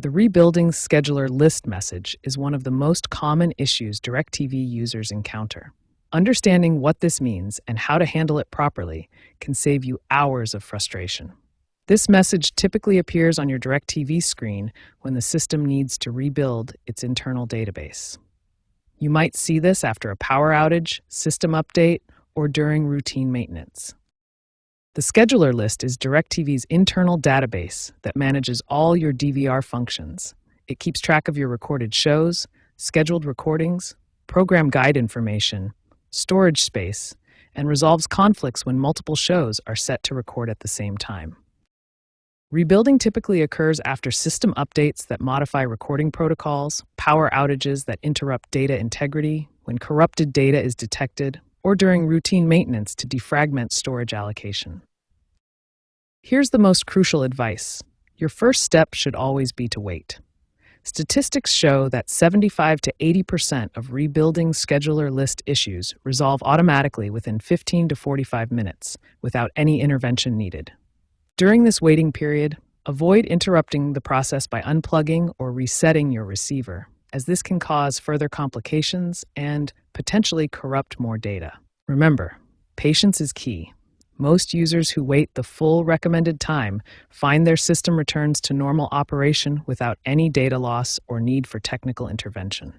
The rebuilding scheduler list message is one of the most common issues DirecTV users encounter. Understanding what this means and how to handle it properly can save you hours of frustration. This message typically appears on your DirecTV screen when the system needs to rebuild its internal database. You might see this after a power outage, system update, or during routine maintenance. The scheduler list is DirecTV's internal database that manages all your DVR functions. It keeps track of your recorded shows, scheduled recordings, program guide information, storage space, and resolves conflicts when multiple shows are set to record at the same time. Rebuilding typically occurs after system updates that modify recording protocols, power outages that interrupt data integrity, when corrupted data is detected, or during routine maintenance to defragment storage allocation. Here's the most crucial advice. Your first step should always be to wait. Statistics show that 75 to 80% of rebuilding scheduler list issues resolve automatically within 15 to 45 minutes without any intervention needed. During this waiting period, avoid interrupting the process by unplugging or resetting your receiver, as this can cause further complications and potentially corrupt more data. Remember, patience is key. Most users who wait the full recommended time find their system returns to normal operation without any data loss or need for technical intervention.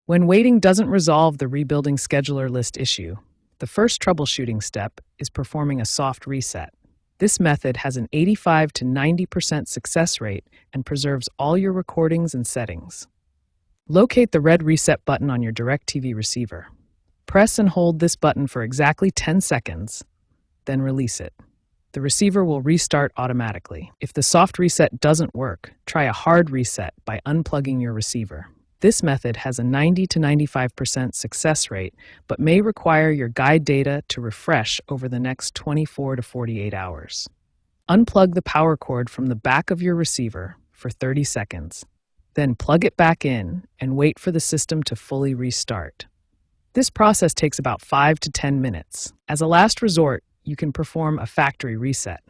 When waiting doesn't resolve the rebuilding scheduler list issue, the first troubleshooting step is performing a soft reset. This method has an 85 to 90% success rate and preserves all your recordings and settings. Locate the red reset button on your DirecTV receiver. Press and hold this button for exactly 10 seconds, then release it. The receiver will restart automatically. If the soft reset doesn't work, try a hard reset by unplugging your receiver. This method has a 90 to 95% success rate, but may require your guide data to refresh over the next 24 to 48 hours. Unplug the power cord from the back of your receiver for 30 seconds. Then plug it back in and wait for the system to fully restart. This process takes about 5 to 10 minutes. As a last resort, you can perform a factory reset.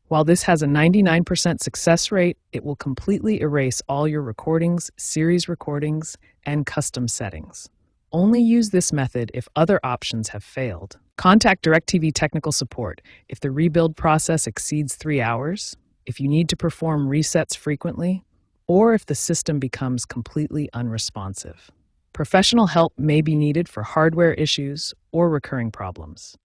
While this has a 99% success rate, it will completely erase all your recordings, series recordings, and custom settings. Only use this method if other options have failed. Contact DirecTV technical support if the rebuild process exceeds 3 hours, if you need to perform resets frequently, or if the system becomes completely unresponsive. Professional help may be needed for hardware issues or recurring problems.